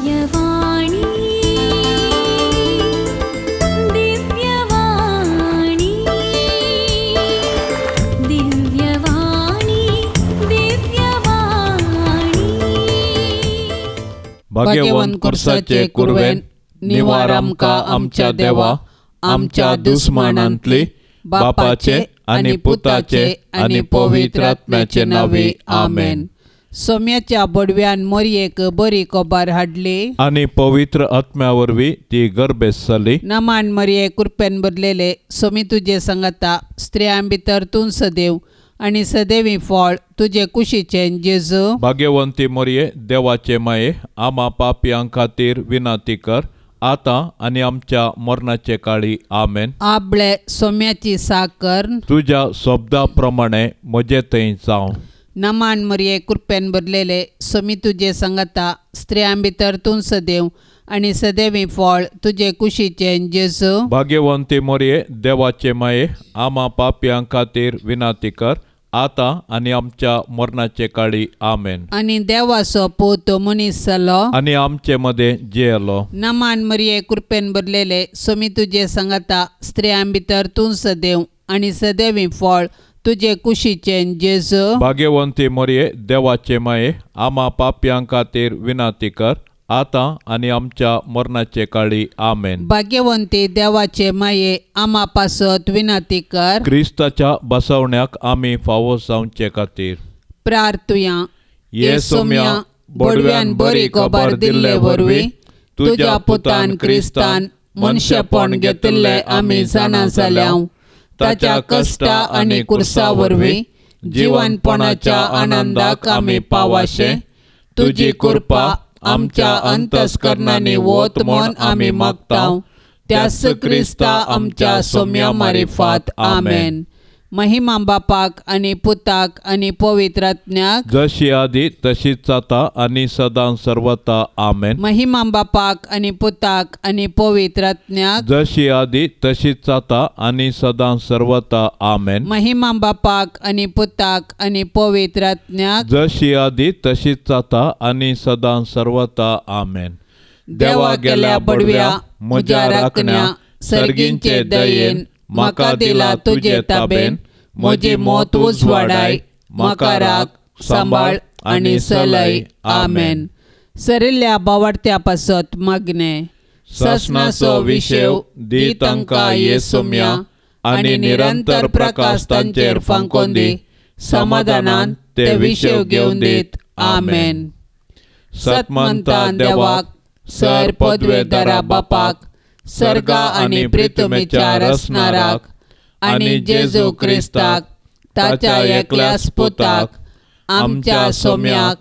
दिव्यवाणी दिव्यवाणी दिव्यवाणी दिव्यवाणी भाग्यवान कुर्साचे कुरवेन निवार आमकां आमच्या देवा आमच्या दुस्मनांतली बापाचे आनी पुताचे आनी पवित्र आत्म्याचे नावे आमेन. सोम्याच्या बडव्यान मोरयेक बरी खबर हाडली आनी पवित्र आत्म्या वरवीं ती गर्भेस जाली. नमान मरिये कृपेन भरलेले सोमी तुजे सांगता स्त्रियां भितर तूं सदैव आनी सदैवी फळ तुजे कुशीचे जेजू. भाग्यवंती मोरये देवाचे माये आम्हा पापयांक खातीर विनाती कर आतां आनी आमच्या मरणाचे काळी आमेन. आपले सोम्याची साकर तुज्या शब्दा प्रमाणे म्हजे थंय जावं. नमान मरिये कृपेन भरलेले सोमी तुजे सांगता स्त्रियां भितर तूं सदैव आनी सदैवी फळ तुजे कुशीचे जेजू. भाग्यवंती मोरये देवाचे माये आम्हा पापयांक खातीर विनाती कर आतां आनी आमच्या मरणाचे काळी आमेन. आनी देवाचो पूत मनीस जालो आनी आमचे मदें जियेलो. नमान मरिये कृपेन भरलेले सोमी तुजे सांगता स्त्रियां भितर तूं सदैव आनी सदैवी फळ तुजे कुशीचे जेजू. भाग्यवंती मोरये देवाचे माये आम्हा पापयांक खातीर विनाती कर आतां आनी आमच्या मरणाचे काळी आमेन. भाग्यवंती देवाचे माये आम्हा पासत विनाती कर. क्रिस्ताच्या बसवण्याक आमी फावो जावचे खातीर प्रार्थुया ये सोम्या बडव्यान बरी खबर दिल्ले वरवीं तुज्या पुतान क्रिस्तान मनशेपण घेतिल्ले आमी जाणा जाल्याव ताच्या कश्टा आनी कुर्सा वरवीं जिवनपणाच्या आनंदाक आमी पावाशे तुजी कृपा आमच्या अंतस्करणांनी वोत म्हूण आमी मागताव. त्यास क्रिस्ता आमच्या सोम्या मारिफात आमेन. महिमा बापाक आनी पुताक आनी पवित्र आत्म्याक जशी आदी तशीच जाता आनी सदां सर्वता आमेन. महिमा बापाक आनी पुताक आनी पवित्र आत्म्याक जशी आदी तशीच जाता आनी सदां सर्वता आमेन. महिमा बापाक आनी पुताक आनी पवित्र आत्म्याक जशी आदी तशीच जाता आनी सदां सर्वता आमेन. देवा गेल्या बडव्या म्हज्या राखण्या सर्गींचे दयेन म्हाका दिला तुजे ताबेन. म्हजी मोत उजवाडाय म्हाका राख सांबाळ आनी चलय आमेन. सरिल्ल्या बावडत्या पासत मागणे ससनाचो विशेव दी तांकां ये सोम्या आनी निरंतर प्रकाश तांचेर फांकोन दी. समाधानान ते विशेव घेवन दीत आमेन. सतमंता देवाक सर पदवेदारा बापाक सर्गा आनी प्रितमेच्या रसनाराक आनी जेजू क्रिस्ताक ताच्या एकल्याच पुताक आमच्या सोम्याक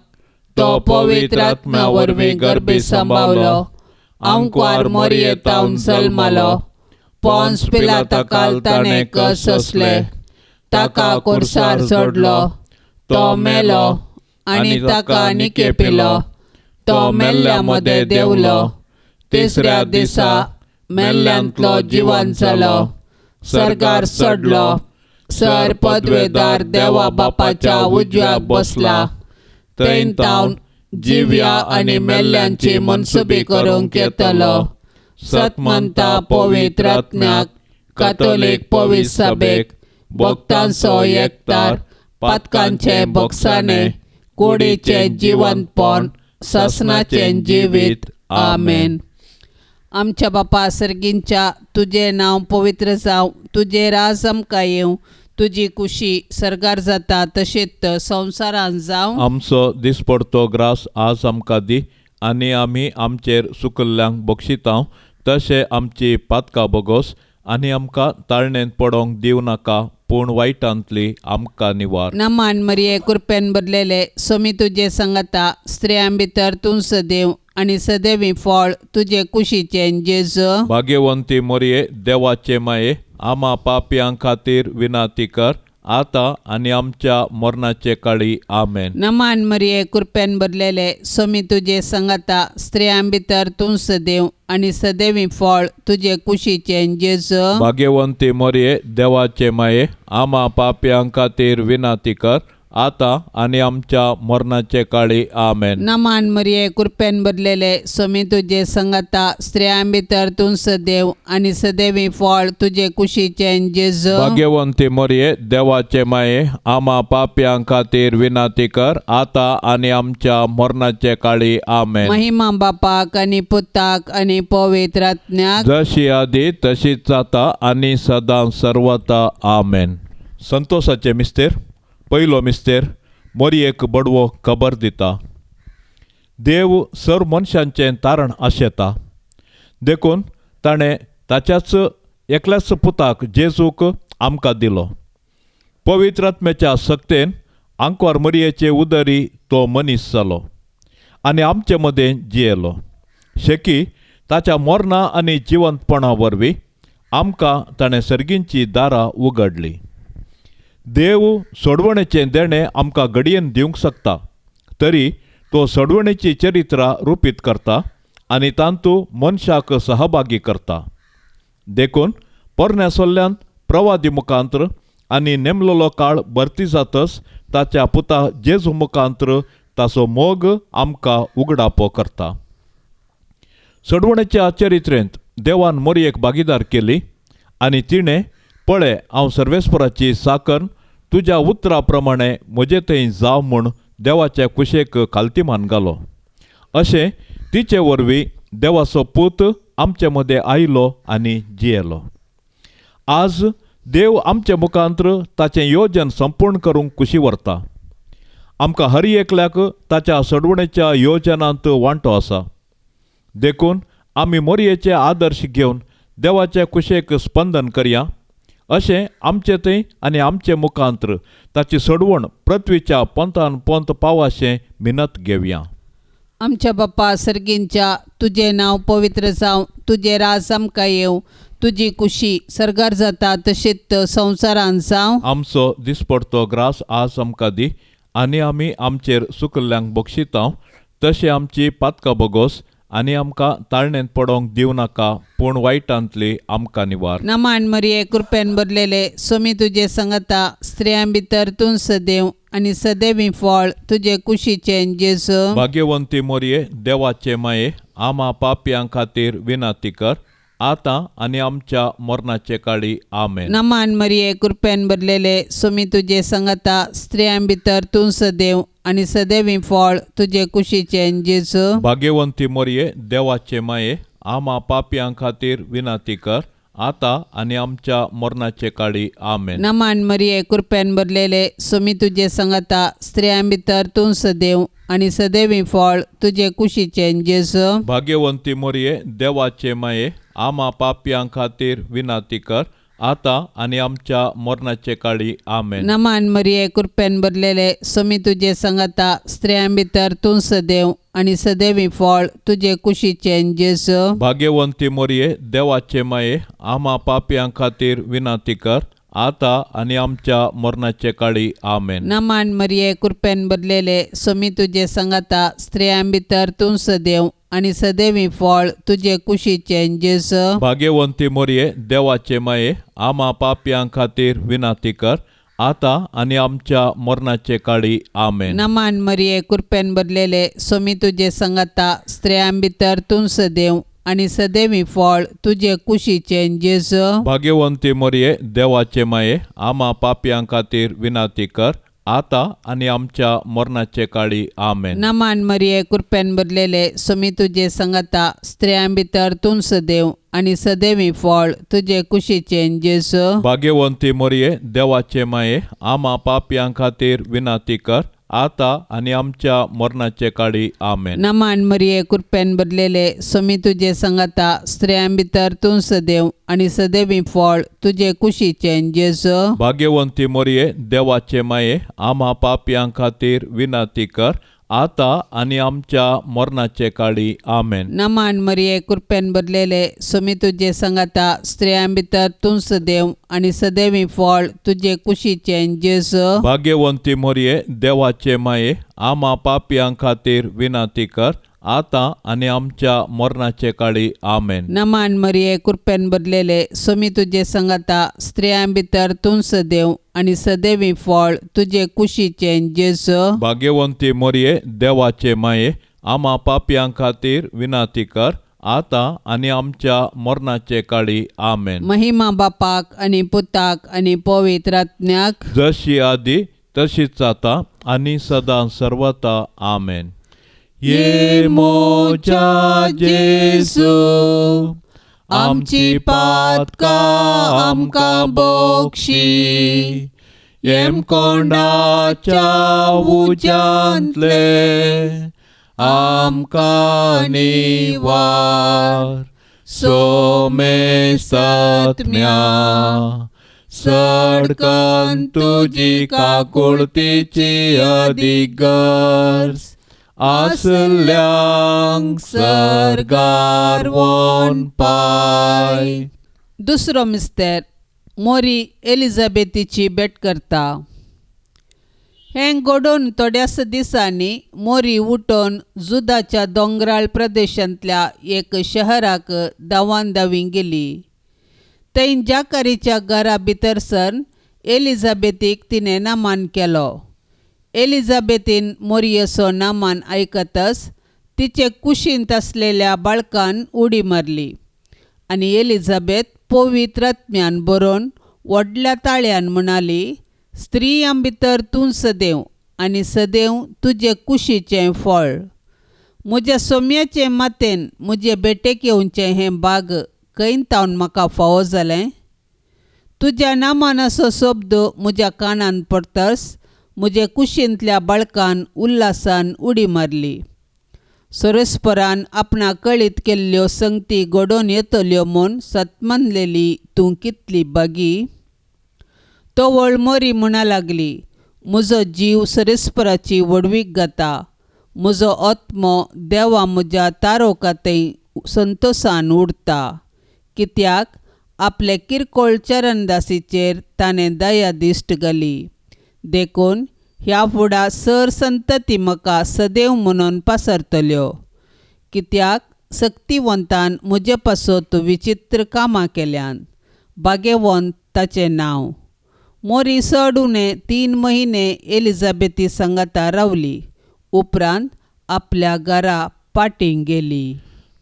तो पवित्र आत्म्या वरवीं गर्भी सांबावलो. अंकवार मोरयेतावन जल्मालो. पोन्स पिलाताकाल ताणें कस सोंसले. ताका कुर्सार चडलो. तो मेलो आनी ताका निकेपिलो. तो मेल्ल्या मदें देवलो. तिसऱ्या दिसा मेल्ल्यांतलो जिवंत जालो. सर्गार चडलो. सर पदवेदार देवा बापाच्या उजव्याक बसला. थंय तावन जिव्या आनी मेल्ल्यांची मनसुबी करूंक येतलो. सतमंता पवित्र आत्म्याक कातोलीक पवित्र सभेक भक्तांचो एकतार पातकांचे भोगसाणे कुडीचे जिवंतपण ससनाचे जिवीत आमेन. आमच्या बापा सर्गींच्या तुझे नाव पवित्र जावं. तुझे राज आमकां येवं. तुजी कुशी सर्गार जाता तशीच संवसारांत जावं. आमचो दिसपडतो ग्रास आज आमकां दी आनी आमी आमचेर चुकल्ल्यांक बक्षितांव तशें आमची पातकां बोगोस आनी आमकां ताळणेंत पडोंक दिवं नाका पूण वायटांतली आमकां निवार. नमान मरिये कृपेन भरलेले सोमी तुजे सांगता स्त्रियां भितर तूं सदैव आनी सदैवी फळ तुजे कुशीचे जेजू. भाग्यवंती मोरये देवाचे माये आम्हा पापयांक खातीर विनाती कर आतां आनी आमच्या मरणाचे काळी आमेन. नमान मरिये कृपेन भरलेले सोमी तुजे सांगता स्त्रियां भितर तूं सदैव आनी सदैवी फळ तुजे कुशीचे जेजू. भाग्यवंती मोरये देवाचे माये आम्हा पापयांक खातीर विनाती कर आता आणि आमच्या मरणाचे काळी आमेन. नमान मरिये कृपेन भरलेले स्वामी तुझे संगता स्त्रियां भितर तूं सदैव आणि सदैवी फळ तुझे कुशीचे जेजू. भाग्यवंती मरिये देवाचे माये आम्हा पाप्यां खातीर विनंती कर आता आणि आमच्या मरणाचे काळी आमेन. महिमा बापाक आणि पुताक आणि पवित्र आत्म्याक जशी आधी तशीच आता आणि सदा सर्वता आमेन. संतोषाचे मिस्तेर. पयलो मिस्तेर मरियेक बडवो खबर दिता. देव सर्व मनशांचें तारण आशेता देखून ताणें ताच्याच एकल्याच पुताक जेजूक आमकां दिलो. पवित्र आत्म्याच्या सक्तेन आंकवार मरियेचे उदरी तो मनीस जालो आनी आमचे मदें जियेलो. शेकी ताच्या मरणा आनी जिवंतपणा वरवीं आमकां ताणें सर्गींची दारां उगडली. देव सोडवणेचें देणें आमकां घडयेन दिवंक शकता, तरी तो सोडवणेची चरित्रां रुपीत करता आनी तांतूं मनशाक सहभागी करता. देखून पोरण्या सोल्ल्यांत प्रवादी मुखांत्र आनी नेमलेलो काळ भरती जातच ताच्या पुता जेजू मुखांत्र ताचो मोग आमकां उगडापो करता. सोडवणेच्या चरित्रेंत देवान मरियेक भागीदार केली आनी तिणें पळय हांव सर्वेस्पराची साकन तुज्या उतरा प्रमाणे म्हजे थंय जाव म्हूण देवाच्या कुशेक खालतीमान घालो. अशें तिचे वरवीं देवाचो पूत आमचे मदें आयलो आनी जियेलो. आज देव आमचे मुखांत्र ताचें योजन संपूर्ण करूंक कुशी व्हरता. आमकां हर एकल्याक ताच्या सोडवणेच्या योजनांत वांटो आसा. देखून आमी मरियेचे आदर्श घेवन देवाच्या कुशेक स्पंदन करया. अशें आमचे थंय आनी आमचे मुखांत्र ताची सोडवण पृथ्वीच्या पंतान पंत पावाशें मिनत घेवया. आमच्या बाप्पा सर्गींच्या तुझे नाव पवित्र जावं, तुझे राज आमकां येवं, तुजी कुशी सरगार जाता तशीच संवसारांत जावं. आमचो दिसपडतो ग्रास आज आमकां दी आनी आमी आमचेर सुकल्ल्यांक बक्षितांव, तशें आमची पातकां बोगोस आनी आमकां ताळणेंत पडोंक दिवं नाका, पूण वायटांतली आमकां निवार. नमान मरिये कृपेन भरलेले स्वामी तुझे संगता स्त्रियां भितर तूं सदैव आणि सदैवी फळ तुझे कुशीचे जेजू. भाग्यवंती मरिये देवाचे माये आम्हा पाप्यां खातीर विनंती कर आता आणि आमच्या मरणाचे काळी आमेन. नमान मरिये कृपेन भरलेले स्वामी तुझे संगता स्त्रियां भितर तूं सदैव आणि सदैवी फळ तुझे कुशीचे जेजू. भाग्यवंती मरिये देवाचे माये आम्हा पाप्यां खातीर विनंती कर आता आणि आमच्या मरणाचे काळी आमेन. नमान मरिये कृपेन भरलेले स्वामी तुझे संगता स्त्रियां भितर तूं सदैव आणि सदैवी फळ तुझे कुशीचे जेजू. भाग्यवंती मरिये देवाचे माये आम्हा पाप्यां खातीर विनंती कर आता आणि आमच्या मरणाचे काळी आमेन. नमान मरिये कृपेन भरलेले स्वामी तुझे संगता स्त्रियां भितर तूं सदैव आणि सदैवी फळ तुझे कुशीचे जेजू. भाग्यवंती मरिये देवाचे माये आम्हा पाप्यां खातीर विनंती कर आता आणि आमच्या मरणाचे काळी आमेन. नमान मरिये कृपेन भरलेले स्वामी तुझे संगता स्त्रियां भितर तूं सदैव आणि सदैवी फळ तुझे कुशीचे जेजू. भाग्यवंती मरिये देवाचे माये आम्हा पाप्यां खातीर विनंती कर आता आणि आमच्या मरणाचे काळी आमेन. नमान मरिये कृपेन भरलेले स्वामी तुझे संगता स्त्रियां भितर तूं सदैव आणि सदैवी फळ तुझे कुशीचे जेजू. भाग्यवंती मरिये देवाचे माये आम्हा पाप्यां खातीर विनंती कर आता आणि आमच्या मरणाचे काळी आमेन. नमान मरिये कृपेन भरलेले स्वामी तुझे संगता स्त्रियां भितर तूं सदैव आणि सदैवी फळ तुझे कुशीचे जेजू. भाग्यवंती मरिये देवाचे माये आम्हा पाप्यां खातीर विनंती कर आता आणि आमच्या मरणाचे काळी आमेन. नमान मरिये कृपेन भरलेले स्वामी तुझे संगता स्त्रियां भितर तूं सदैव आणि सदैवी फळ तुझे कुशीचे जेजू. भाग्यवंती मरिये देवाचे माये आम्हा पाप्यां खातीर विनंती कर आता आणि आमच्या मरणाचे काळी आमेन. नमान मरिये कृपेन भरलेले स्वामी तुझे संगता स्त्रियां भितर तूं सदैव आणि सदैवी फळ तुझे कुशीचे जेजू. भाग्यवंती मरिये देवाचे माये आम्हा पाप्यां खातीर विनंती कर आता आणि आमच्या मरणाचे काळी आमेन. नमान मरिये कृपेन भरलेले स्वामी तुझे संगता स्त्रियां भितर तूं सदैव आनी सदैवी फळ तुजे कुशीचें जेजो. भाग्यवंती मोरये, देवाचे माये, आम्हा पापयां खातीर विनाती कर, आता आनी आमच्या मरणाचे काळी. आमेन. महिमा बापाक आनी पुताक आनी पवित्र आत्म्याक, जशी आदी तशीच आता आनी सदां सर्वता. आमेन. ये मोच्या जेजू, आमची पातकां आमकां बोगशी, येम कोंडाच्या उज्यांतले आमकां निवार. सोमे सत्म्या सडकन तुजी काकुळतीची अधिगर्स, आसल्यांक सरगार वोन पाय. दुसरो मिस्तेर मोरी एलिझाबेथीची भेट करता. हें घडोवन थोड्याच दिसांनी मोरी उठोन जुदाच्या दोंगराळ प्रदेशांतल्या एक शहराक धांवान धांवी गेली. थंय जाकारीच्या घरा भितर सर एलिझाबेथीक तिणें नामान केलो. एलिझाबेथीन मोरयेचो नामान आयकतच तिचे कुशींत आसलेल्या बाळकान उडी मारली आनी एलिझाबेथ पवित्र आत्म्यान बरोवन व्हडल्या ताळ्यान म्हणाली, स्त्रियां भितर तूं सदैव आनी सदैव तुजे कुशीचें फळ. म्हज्या सोम्याचे मातेन म्हजे भेटेक येवचें हें भाग खंयतावन म्हाका फावो जालें. तुज्या नामान असो शब्द म्हज्या कानान पडटस म्हजे कुशींतल्या बाळकान उल्हासान उडी मारली. सरस्परान आपणा कळीत केल्ल्यो संगती घडोवन येतल्यो म्हूण सतमानलेली तूं कितली बागी. तोवळ मोरी म्हणा लागली, म्हजो जीव सरस्पराची वडवीक घाता. म्हजो आत्मो देवा म्हज्या तारोकातय संतोशान उरता. कित्याक आपले किरकोळ चरणदासीचेर ताणें दया दिश्ट घाली. देखून ह्या फुडा सर संतती म्हाका सदैव म्हणून पासरतल्यो. कित्याक सक्तिवंतान म्हजे पासत विचित्र कामां केल्यान. भाग्यवंत ताचें नांव. मोरी चड उणे 3 म्हयने एलिझाबेथी सांगाता रावली. उपरांत आपल्या घरा पाटींग गेली.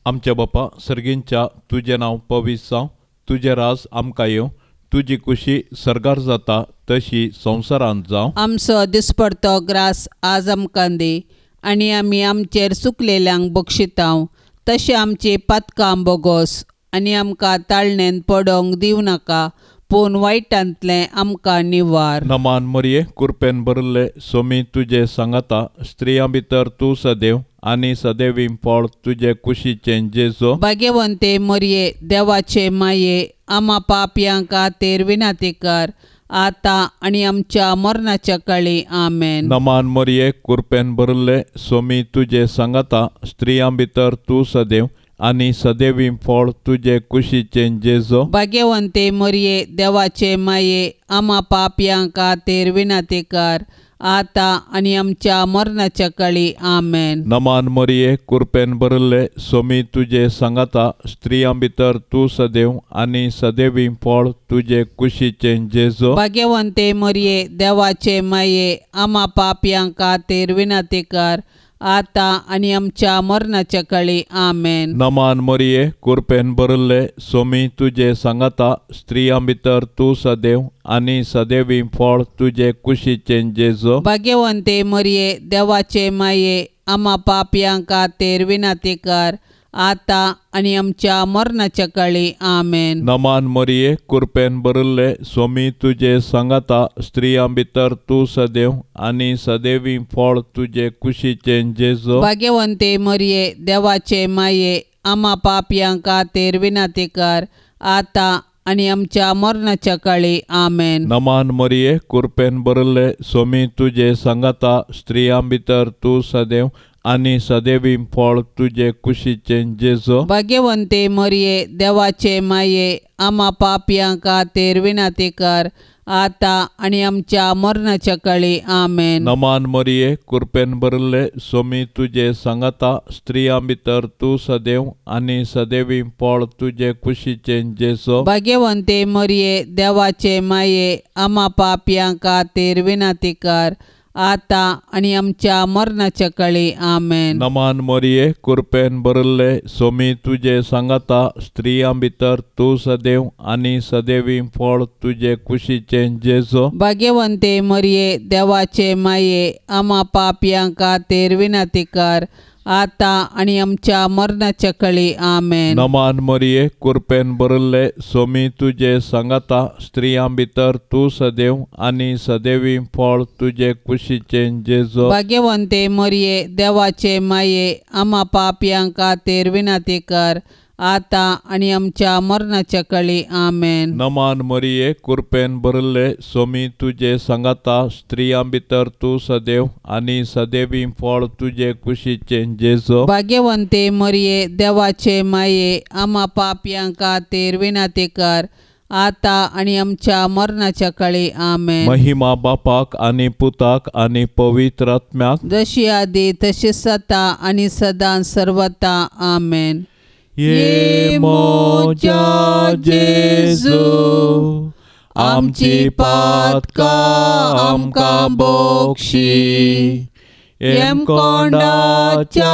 आमच्या बापा सर्गींच्या तुजें नांव पवित्र जावं. तुजें राज आमकां येवं. तुजी कुशी सरगार जाता तशी संवसारांत जावं. आमचो दिसपडतो ग्रास आज आमकां दी आनी आमी आमचेर चुकलेल्यांक बक्षितांव. तशें आमची पातकां बोगोस आनी आमकां ताळणेन पडोंक दिवं नाका, पूण वायटांतलें आमकां निवार. नमान मोरये, कृपेन भरिल्ले सोमी तुजे सांगाता. स्त्रियां भितर तूं सदैव आनी सदैवी फळ तुजे कुशीचें जेजो. भाग्यवंते मोरये, देवाचे माये, आम्हा पापयां खातीर विनाती कर, आता आनी आमच्या मरणाच्या काळी. आमेन. नमान मोरये, कृपेन भरिल्ले सोमी तुजे सांगाता. स्त्रियां भितर तूं सदैव आनी सदैवी फळ तुजे कुशीचें जेजो. भाग्यवंते मोरये, देवाचे माये, आम्हा पापयां खातीर विनाती कर, आता आनी आमच्या मरणाच्या काळी. आमेन. नमान मोरये, कृपेन भरिल्ले सोमी तुजे सांगाता. स्त्रियां भितर तूं सदैव आनी सदैवी फळ तुजे कुशीचें जेजो. भाग्यवंते मोरये, देवाचे माये, आम्हा पापयां खातीर विनाती कर, आता आनी आमच्या मरणाच्या काळी. आमेन. नमान मोरये, कृपेन भरिल्ले सोमी तुजे सांगाता. स्त्रियां भितर तूं सदैव आनी सदैवी फळ तुजे कुशीचें जेजो. भाग्यवंते मोरये, देवाचे माये, आम्हा पापयां खातीर विनाती कर, आता आनी आमच्या मरणाच्या काळी. आमेन. नमान मोरये, कृपेन भरिल्ले सोमी तुजे सांगाता. स्त्रियां भितर तूं सदैव आनी सदैवी फळ तुजे कुशीचें जेजो. भाग्यवंते मोरये, देवाचे माये, आम्हा पापयां खातीर विनाती कर, आता आनी आमच्या मरणाच्या काळी. आमेन. नमान मोरये, कृपेन भरिल्ले सोमी तुजे सांगाता. स्त्रियां भितर तूं सदैव आनी सदैवी फळ तुजे कुशीचें जेजो. भाग्यवंते मोरये, देवाचे माये, आम्हा पापयां खातीर विनाती कर, आता आणि आमच्या मरणाच्या काळी आमेन. नमान मरिये कृपेन भरले सोमी तुझे सांगता स्त्रियां भितर तू सदैव आणि सदैवी फळ तुझे कुशीचे जेसो. भाग्यवंते मरिये देवाचे माये आम्हा पापयांक खातीर विनंती कर आता आणि आमच्या मरणाच्या काळी आमेन. नमान मरिये कृपेन भरले सोमी तुझे सांगता स्त्रियां भितर तू सदैव आणि सदैवी फळ तुझे कुशीचे जेसो. भाग्यवंते मरिये देवाचे माये आम्हा पापयांक खातीर विनंती कर आता आणि आमच्या मरणाच्या काळी आमेन. नमान मरिये कृपेन भरले सोमी तुझे सांगता स्त्रियां भितर तू सदैव आणि सदैवी फळ तुझे कुशीचे जेसो. भाग्यवंते मरिये देवाचे माये आम्हा पापयांक खातीर विनंती कर आता आणि आमच्या मरणाच्या काळी आमेन. नमान मरिये कृपेन भरले सोमी तुझे सांगता स्त्रियां भितर तू सदैव आणि सदैवी फळ तुझे कुशीचे जेसो. भाग्यवंते मरिये देवाचे माये आम्हा पापयांक खातीर विनंती कर आता आणि आमच्या मरणाच्या काळी आमेन. महिमा बापाक आणि पुताक आणि पवित्र आत्म्याक जशी आदी तशी सता आणि सदां सर्वता आमेन. ये मोजा जेजू आमची पातका आमकां बोक्षी एम कोंडाच्या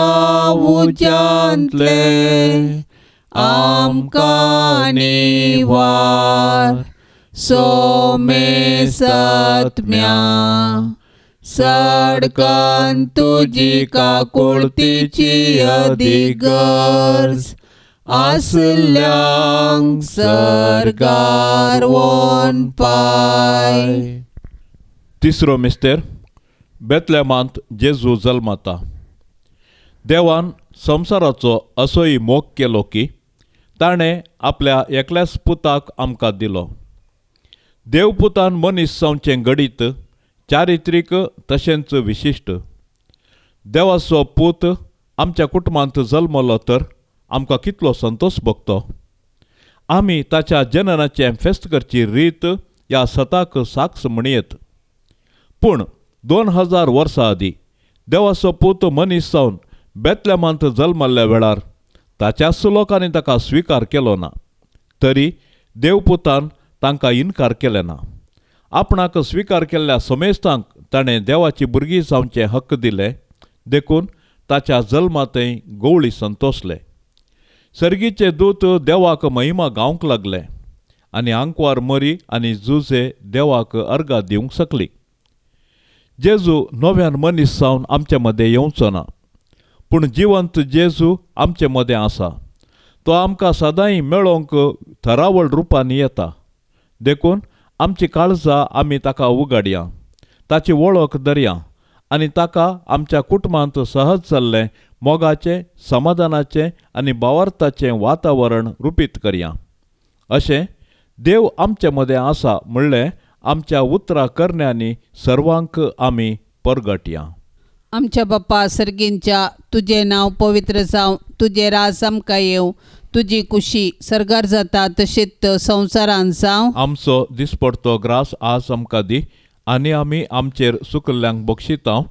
उज्यांतले आमकां निवार सोमे सत्म्या सडकन तुजी काकुळतीची अधिगर्ज आसल्यांक सरकार वोन पाय. तिसरो मिस्तेर बेतलेमांत जेजू जल्माता. देवान संवसाराचो असोय मोग केलो की ताणें आपल्या एकल्याच पुताक आमकां दिलो. देवपुतान मनीस जावचें घडीत चारित्रीक तशेंच विशिश्ट. देवाचो पूत आमच्या कुटुंबांत जल्मलो तर आमकां कितलो संतोश भोगतो. आमी ताच्या जननाचें फेस्त करची रीत ह्या सताक साक्ष म्हणयत. पूण 2000 वर्सां आदीं देवाचो पूत मनीस जावन बेतलेमांत जल्मल्ल्या वेळार ताच्याच लोकांनी ताका स्विकार केलो ना. तरी देवपुतान तांकां इन्कार केलें ना. आपणाक स्विकार केल्ल्या समेस्तांक ताणें देवाची भुरगीं जावचें हक्क दिलें. देखून ताच्या जल्मांतय गवळी संतोसले. सर्गीचे दूत देवाक महिमा गावंक लागले आनी आंकवार मरी आनी जुजे देवाक अर्घां दिवंक शकली. जेजू नव्यान मनीस जावन आमचे मदें येवचो ना, पूण जिवंत जेजू आमचे मदें आसा. तो आमकां सदांय मेळोवंक थरावळ रुपांनी येता. देखून आमची काळजां आमी ताका उगाडया, ताची वळख धरया आनी ताका आमच्या कुटुंबांत सहज चल्लें मोगाचें, समाधानाचें आनी भावार्थाचें वातावरण रुपीत करया. अशें देव आमचे मदें आसा म्हणलें आमच्या उतरां करण्यांनी सर्वांक आमी परगटया. आमच्या बाप्पा सर्गींच्या तुझें नांव पवित्र जावं, तुझें राज आमकां येवं, तुजी कुशी सरगार जाता तशीच संवसारांत जावं. आमचो दिसपडतो ग्रास आज आमकां दी आनी आमी आमचेर सुकल्ल्यांक बक्षितांव.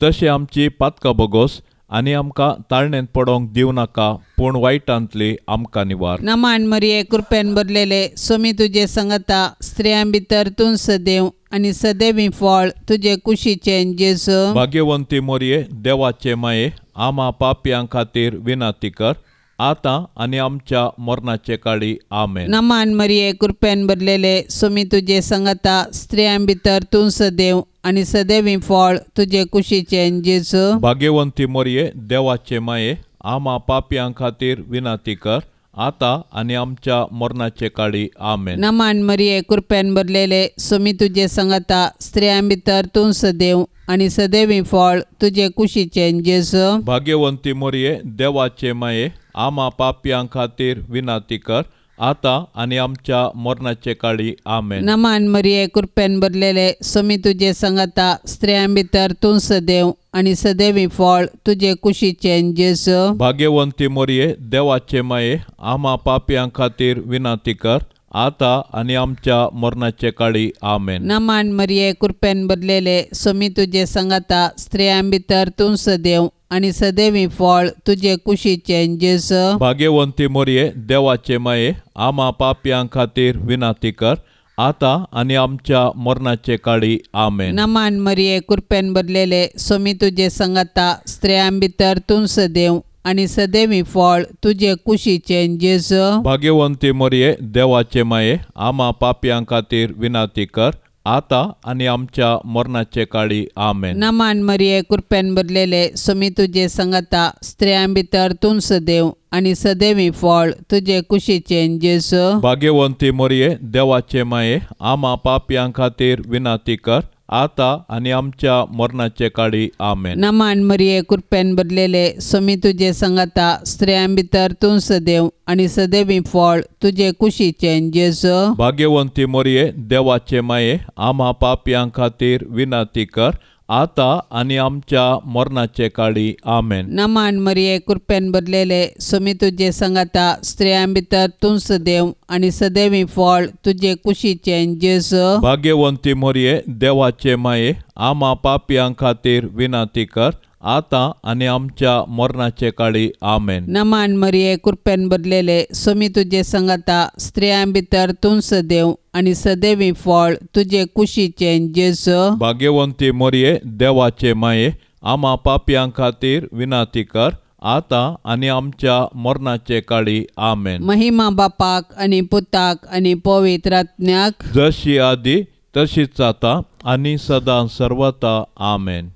तशें आमची पातकां बोगोस आनी आमकां ताळणेंत पडोंक दिवं नाका, पूण वायटांतली आमकां निवार. नमान मरिये कृपेन भरलेले सोमी तुजे सांगता स्त्रियां भितर तूं सदैव आनी सदैवी फळ तुजे कुशीचें जेजू. भाग्यवंती मोरये देवाचे माये आमा पापयां खातीर विनंती कर आतां आनी आमच्या मरणाचे काळी आमेन. नमान मरिये कृपेन भरलेले सोमी तुजे सांगता स्त्रियां भितर तूं सदैव आनी सदैवी फळ तुजे कुशीचें जेजू. भाग्यवंती मोरये देवाचे माये आमा पापयां खातीर विनंती कर आतां आनी आमच्या मरणाचे काळी आमेन. नमान मरिये कृपेन भरलेले सोमी तुजे सांगता स्त्रियां भितर तूं सदैव आनी सदैवी फळ तुजे कुशीचें जेजू. भाग्यवंती मोरये देवाचे माये आमा पापयां खातीर विनंती कर आतां आनी आमच्या मरणाचे काळी आमेन. नमान मरिये कृपेन भरलेले सोमी तुजे सांगता स्त्रियां भितर तूं सदैव आनी सदैवी फळ तुजे कुशीचें जेजू. भाग्यवंती मोरये देवाचे माये आमा पापयां खातीर विनंती कर आता आणि आमच्या मरणाचे काळी आमेन. नमान मरिये कृपेन भरलेले सोमी तुझे संगता स्त्रियां भितर तूं सदैव आणि सदैवी फळ तुझे कुशीचे जेजू. भाग्यवंती मोरये देवाचे माये आम्हा पाप्यां खातीर विनाती कर आता आणि आमच्या मरणाचे काळी आमेन. नमान मरिये कृपेन भरलेले सोमी तुझे संगता स्त्रियां भितर तूं सदैव आणि सदैवी फळ तुझे कुशीचे जेजू. भाग्यवंती मोरये देवाचे माये आम्हा पाप्यां खातीर विनाती कर आता आणि आमच्या मरणाचे काळी आमेन. नमान मरिये कृपेन भरलेले सोमी तुझे संगता स्त्रियां भितर तूं सदैव आणि सदैवी फळ तुझे कुशीचे जेजू. भाग्यवंती मोरये देवाचे माये आम्हा पाप्यां खातीर विनाती कर आता आणि आमच्या मरणाचे काळी आमेन. नमान मरिये कृपेन भरलेले सोमी तुझे संगता स्त्रियां भितर तूं सदैव आणि सदैवी फळ तुझे कुशीचे जेजू. भाग्यवंती मोरये देवाचे माये आम्हा पाप्यां खातीर विनाती कर आता आणि आमच्या मरणाचे काळी आमेन. नमान मरिये कृपेन भरलेले सोमी तुझे संगता स्त्रियां भितर तूं सदैव आणि सदैवी फळ तुझे कुशीचे जेजू. भाग्यवंती मोरये देवाचे माये आम्हा पाप्यां खातीर विनाती कर आता आणि आमच्या मरणाचे काळी आमेन. नमान मरिये कृपेन भरलेले सोमी तुझे संगता स्त्रियां भितर तूं सदैव आणि सदैवी फळ तुझे कुशीचे जेजू. भाग्यवंती मोरये देवाचे माये आम्हा पाप्यां खातीर विनाती कर आता आणि आमच्या मरणाचे काळी आमेन. महिमा बापाक आणि पुताक आणि पवित्र आत्म्याक जशी आदी तशीच आता आणि सदा सर्वता आमेन.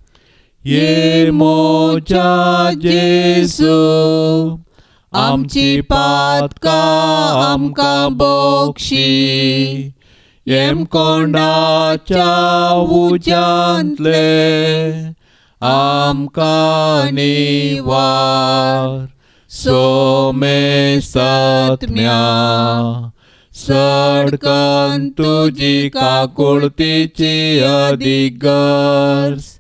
ये मोच्या जेजू आमची पातका आमकां बोक्षी येम कोंडाच्या उज्यांतले आमकां निवार सोमे सत्म्या सडकन तुजी काकुळतीची अधिगर्स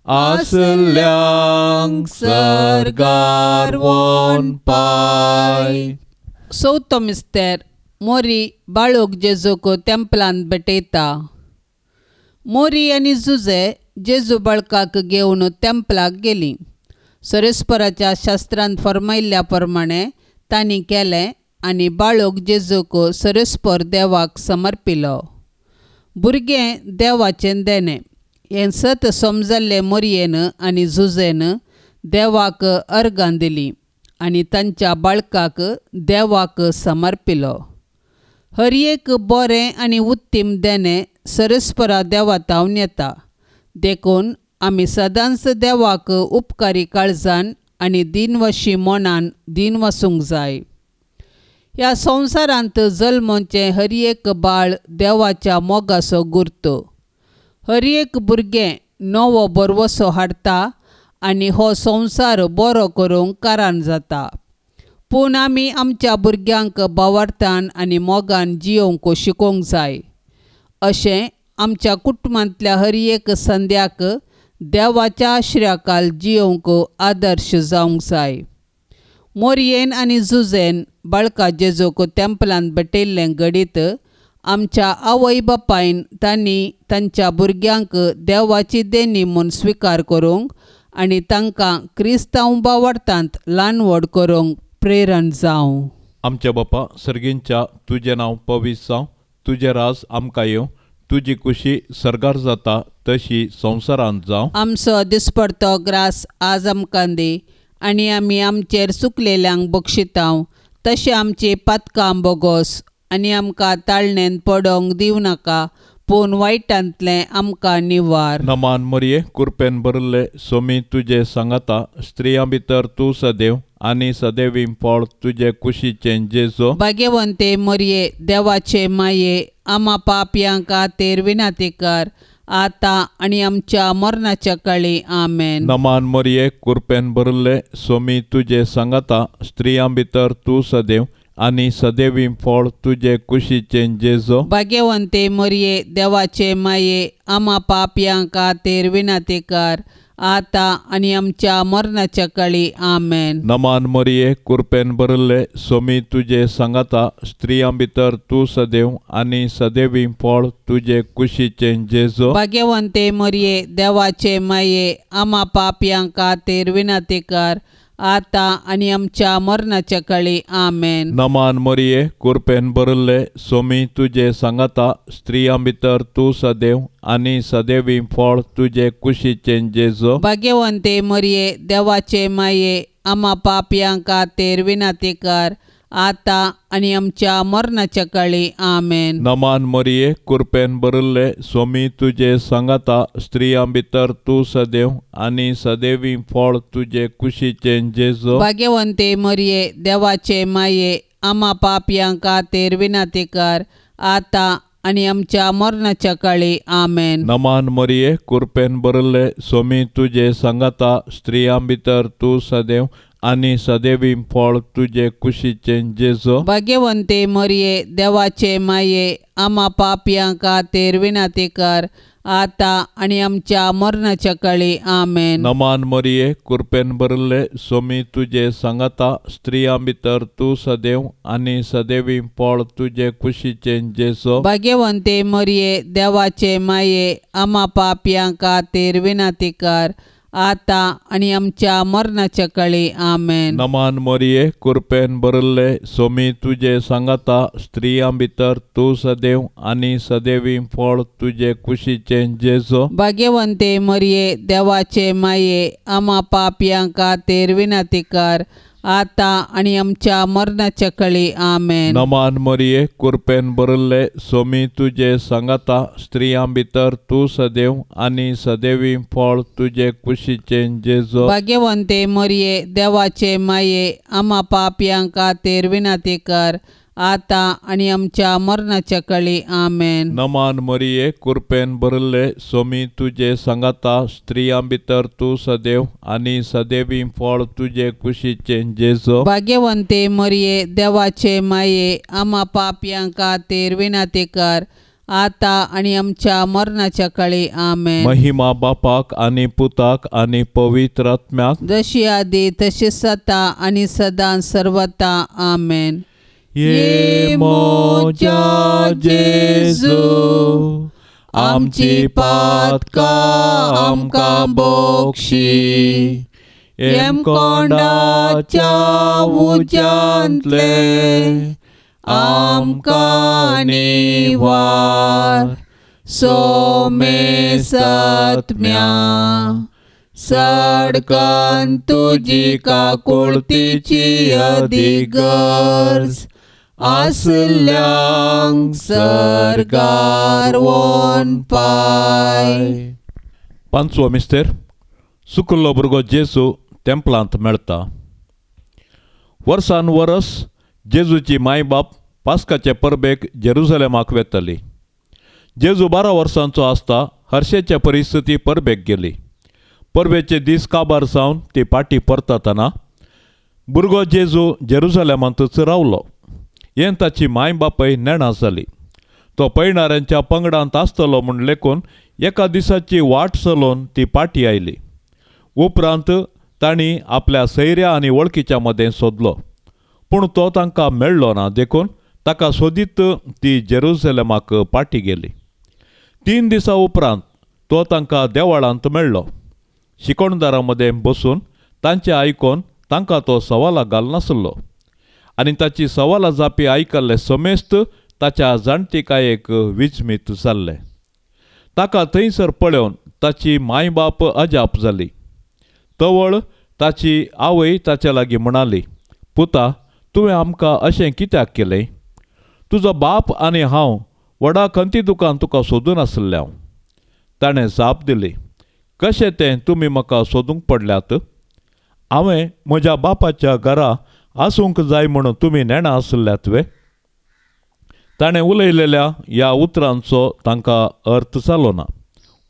आसल्यांक सरगार वोन पाय. चवथो मिस्तेर मोरी बाळूक जेजूक तेंपलांत भेटयता. मोरी आनी जुजे जेजू बाळकाक घेवन तेंपलाक गेलीं. सरेस्पराच्या शास्त्रांत फर्मायिल्ल्या प्रमाणे तांणी केलें आनी बाळूक जेजूक सरेस्पर देवाक समर्पिलो. भुरगें देवाचें देणें हें सत समजल्ले मोरयेन आनी जुजेन देवाक अर्गां दिलीं आनी तांच्या बाळकाक देवाक समर्पिलो. हर एक बरें आनी उत्तीम देणें सरेस्परा देवातावन येता. देखून आमी सदांच देवाक उपकारी काळजान आनी दिनवशी मनान दिन वसूंक जाय. ह्या संवसारांत जल्मोवचें हर एक बाळ देवाच्या मोगाचो गुर्त. हर एक भुरगें नवो बरवसो हाडटा आनी हो संवसार बरो करूंक कारण जाता. पूण आमी आमच्या भुरग्यांक बावार्थान आनी मोगान जियोवंक शिकोवंक जाय. अशें आमच्या कुटुंबांतल्या हर एक संद्याक देवाच्या आश्र्याखाल जियोवंक आदर्श जावंक जाय. मोरयेन आनी जुजेन बाळका जेजूक तेंपलांत भेटयल्लें घडीत आमच्या आवय बापायन तांणी तांच्या भुरग्यांक देवाची देणी म्हूण स्विकार करूंक आनी तांकां क्रिस्तांव बावार्थांत ल्हान व्हड करूंक प्रेरण जावं. आमच्या बापा सर्गींच्या तुजें नांव पवित्र जावं. तुजें राज आमकां येवं. तुजी खुशी सरगार जाता तशी संवसारांत जावं. आमचो दिसपडतो ग्रास आज आमकां दी आनी आमी आमचेर चुकलेल्यांक बक्षितांव तशें आमची पातकां बोगोस आनी आमकां ताळणेन पडोवंक दिवं नाका पूण वायटांतलें आमकां निवार. नमान मरिये कृपेन भरले सोमी तुजे सांगाता स्त्रियां भितर तूं सदैव आनी सदैवी फळ तुजे कुशीचें जेजू. भाग्यवंते मरिये देवाचे माये आम्हा पापयां खातीर विनाती कर आता आनी आमच्या मरणाच्या काळी आमेन. नमान मरिये कृपेन भरले सोमी तुजे सांगाता स्त्रियां भितर तूं सदैव आनी सदैवी फळ तुजे कुशीचें जेजू. भाग्यवंते मरिये देवाचे माये आम्हा पापयां खातीर विनाती कर आता आणि आमच्या मरणाच्या काळी आमेन. नमान मरिये कृपेन भरले सोमी तुझे सांगाता स्त्रियां भितर तूं सदैव आनी सदैवी फळ तुझे कुशीचे जेजो. भाग्यवंते मरिये देवाचे माये आम्हा पापयांक खातीर विनंती कर, आता आणि आमच्या मरणाच्या काळी आमेन. नमान मरिये कृपेन भरले सोमी तुझे सांगाता स्त्रियां भितर तूं सदैव आनी सदैवी फळ तुझे कुशीचे जेजो. भाग्यवंते मरिये देवाचे माये आम्हा पापयांक खातीर विनंती कर, आता आणि आमच्या मरणाच्या काळी आमेन. नमान मरिये कृपेन भरले सोमी तुझे सांगाता स्त्रियां भितर तूं सदैव आनी सदैवी फळ तुझे कुशीचे जेजो. भाग्यवंते मरिये देवाचे माये आम्हा पापयांक खातीर विनंती कर, आता आणि आमच्या मरणाच्या काळी आमेन. नमान मरिये कृपेन भरले सोमी तुझे सांगाता स्त्रियां भितर तूं सदैव आनी सदैवी फळ तुझे कुशीचे जेजो. भाग्यवंते मरिये देवाचे माये आम्हा पापयांक खातीर विनंती कर, आता आणि आमच्या मरणाच्या काळी आमेन. नमान मरिये कृपेन भरले सोमी तुझे सांगाता स्त्रियां भितर तूं सदैव आनी सदैवी फळ तुझे कुशीचे जेजो. भाग्यवंते मरिये देवाचे माये आम्हा पापयांक खातीर विनंती कर, आता आणि आमच्या मरणाच्या काळी आमेन. नमान मरिये कृपेन भरले सोमी तुझे सांगाता स्त्रियां भितर तूं सदैव आनी सदैवी फळ तुझे कुशीचे जेजो. भाग्यवंते मरिये देवाचे माये आम्हा पापयांक खातीर विनंती कर, आता आणि आमच्या मरणाच्या काळी आमेन. नमान मरिये कृपेन भरले सोमी तुझे सांगाता स्त्रियां भितर तूं सदैव आनी सदैवी फळ तुझे कुशीचे जेजो. भाग्यवंते मरिये देवाचे माये आम्हा पापयांक खातीर विनंती कर, आता आणि आमच्या मरणाच्या काळी आमेन. नमान मरिये कृपेन भरले सोमी तुझे सांगाता स्त्रियां भितर तूं सदैव आनी सदैवी फळ तुझे कुशीचे जेजो. भाग्यवंते मरिये देवाचे माये आम्हा पापयांक खातीर विनंती कर, आता आणि आमच्या मरणाच्या काळी आमेन. महिमा बापाक आनी पुताक आनी पवित्र आत्म्याक जशी आदी तशी सता आणि सदां सर्वता आमेन. ये मोजा जेजू आमची पातकां आमकां बोक्षी एम कोंडाच्या उज्यांतले आमकां निवार सोमे सत्म्या सडकन तुजी काकुळतीची अधिगर्ज आसल्यांक सरकार वोन पाय. पांचवो मिस्तेर सुकल्लो भुरगो जेजू तेंपलांत मेळटा. वर्सान वरस जेजूची माय बाप पास्काचे परबेक जेरुसलेमाक वेतली. जेजू 12 वर्सांचो आसता हर्शेच्या परिस्थिती परबेक गेली. परबेचे दीस काबार जावन ती पाटी परतना भुरगो जेजू जेरुसलेमांतच रावलो. हें ताची माय बापय नेणा जाली. तो पळणाऱ्यांच्या पंगडांत आसतलो म्हूण लेखून एका दिसाची वाट चलोवन ती पाटी आयली. उपरांत तांणी आपल्या सैऱ्या आनी वळखीच्या मदें सोदलो, पूण तो तांकां मेळ्ळो ना. देखून ताका सोदीत ती जेरुसलेमाक पाटी गेली. 3 दिसां उपरांत तो तांकां देवळांत मेळ्ळो. शिकोणदारां मदें बसून तांचें आयकोन तांकां तो सवालां घालनासलो आनी ताची सवालां जापी आयकल्ले समेस्त ताच्या जाणटेकायेक विचमीत जाल्ले. ताका थंयसर पळोवन ताची माय बाप अजाप जाली. तवळ ताची आवय ताचे लागीं म्हणाली, पुता, तुवें आमकां अशें कित्याक केलें? तुजो बाप आनी हांव व्हडा खंती तुका सोदून आसले हांव. ताणें जाप दिली, कशें तें तुमी म्हाका सोदूंक पडल्यात? हांवें म्हज्या बापाच्या घरा आसूंक जाय म्हूण तुमी नेणा आसल्यात वे? ताणें उलयलेल्या ह्या उतरांचो तांकां अर्थ जालो ना.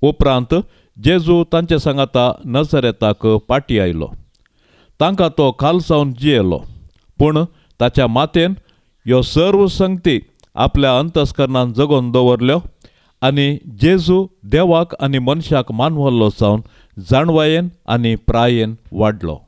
उपरांत जेजू तांचे सांगाता नजरेताक पाटी आयलो. तांकां तो खालसावन जियेलो, पूण ताच्या माथेन ह्यो सर्व संगती आपल्या अंतस्करणांत जगोवन दवरल्यो आनी जेजू देवाक आनी मनशाक मानवल्लो जावन जाणवायेन आनी प्रायेन वाडलो.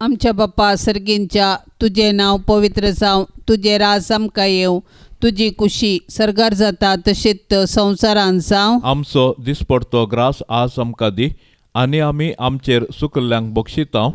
आमच्या बाप्पा सर्गींच्या, तुझे नाव पवित्र जावं, तुझे राज आमकां येवं, तुजी कुशी सर्गार जाता तशीच संवसारान जावं. आमचो दिसपडतो ग्रास आज आमकां दी, आनी आमी आमचेर चुकल्ल्यांक बक्षितांव,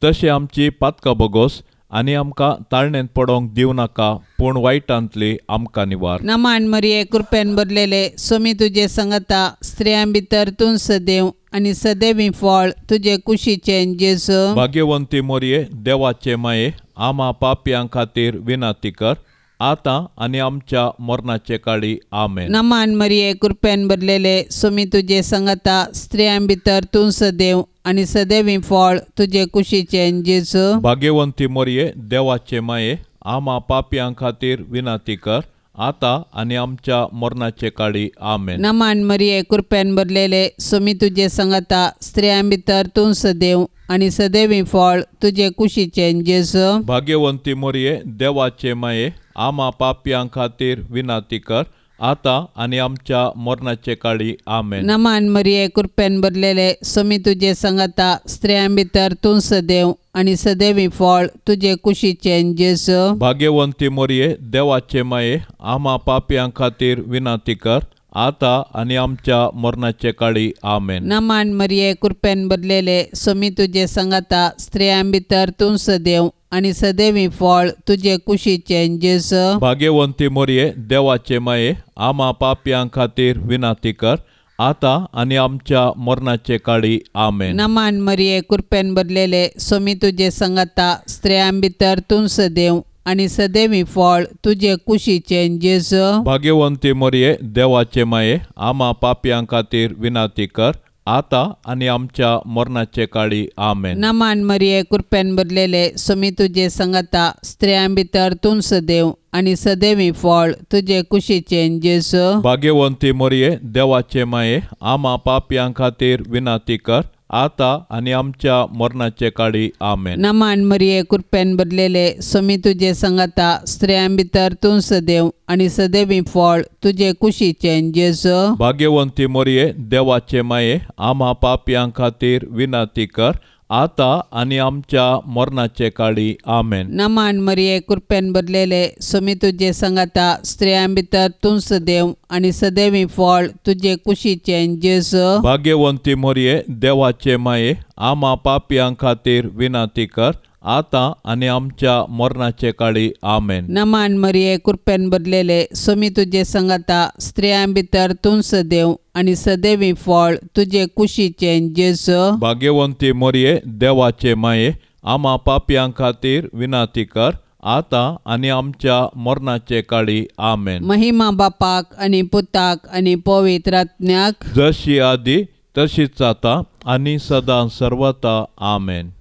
तशें आमची पातकां बोगोस आनी आमकां ताळणेंत पडोंक दिवं नाका, पूण वायटांतली आमकां निवार. नमान मरिये कृपेन भरलेले, सोमी तुजे संगता, स्त्रियां भितर तूं सदैव आनी सदैवी फळ तुजे कुशीचें जेजू. भाग्यवंती मोरये, देवाचे माये, आमा पापयां खातीर विनाती कर, आतां आनी आमच्या मरणाचे काळी. आमेन. नमान मरिये कृपेन भरलेले, सोमी तुजे संगता, स्त्रियां भितर तूं सदैव आनी सदैवी फळ तुजे कुशीचें जेजू. भाग्यवंती मोरये, देवाचे माये, आमा पापयां खातीर विनाती कर, आतां आनी आमच्या मरणाचे काळी. आमेन. नमान मरिये कृपेन भरलेले, सोमी तुजे संगता, स्त्रियां भितर तूं सदैव आनी सदैवी फळ तुजे कुशीचें जेजू. भाग्यवंती मोरये, देवाचे माये, आमा पापयां खातीर विनाती कर, आतां आनी आमच्या मरणाचे काळी. आमेन. नमान मरिये कृपेन भरलेले, सोमी तुजे संगता, स्त्रियां भितर तूं सदैव आनी सदैवी फळ तुजे कुशीचें जेजू. भाग्यवंती मोरये, देवाचे माये, आमा पापयां खातीर विनाती कर, आतां आनी आमच्या मरणाचे काळी. आमेन. नमान मरिये कृपेन भरलेले, सोमी तुजे संगता, स्त्रियां भितर तूं सदैव आनी सदैवी फळ तुजे कुशीचें जेजू. भाग्यवंती मोरये, देवाचे माये, आमा पापयां खातीर विनाती कर, आतां आनी आमच्या मरणाचे काळी. आमेन. नमान मरिये कृपेन भरलेले, सोमी तुजे संगता, स्त्रियां भितर तूं सदैव आनी सदैवी फळ तुजे कुशीचें जेजू. भाग्यवंती मोरये, देवाचे माये, आमा पापयां खातीर विनाती कर, आतां आनी आमच्या मरणाचे काळी. आमेन. नमान मरिये कृपेन भरलेले, सोमी तुजे संगता, स्त्रियां भितर तूं सदैव आनी सदैवी फळ तुजे कुशीचें जेजू. भाग्यवंती मोरये, देवाचे माये, आमा पापयां खातीर विनाती कर, आतां आनी आमच्या मरणाचे काळी. आमेन. नमान मरिये कृपेन भरलेले, सोमी तुजे संगता, स्त्रियां भितर तूं सदैव आनी सदैवी फळ तुजे कुशीचें जेजू. भाग्यवंती मोरये, देवाचे माये, आमा पापयां खातीर विनाती कर, आतां आनी आमच्या मरणाचे काळी. आमेन. नमान मरिये कृपेन भरलेले, सोमी तुजे संगता, स्त्रियां भितर तूं सदैव आनी सदैवी फळ तुजे कुशीचें जेजू. भाग्यवंती मोरये, देवाचे माये, आमा पापयां खातीर विनाती कर, आतां आनी आमच्या मरणाचे काळी. आमेन. नमान मरिये कृपेन भरलेले, सोमी तुजे संगता, स्त्रियां भितर तूं सदैव आनी सदैवी फळ तुजे कुशीचें जेजू. भाग्यवंती मोरये, देवाचे माये, आमा पापयां खातीर विनाती कर, आतां आनी आमच्या मरणाचे काळी. आमेन. महिमा बापाक आनी पुताक आनी पवित्र आत्म्याक, जशी आदी तशीच आता आनी सदां सर्वता. आमेन.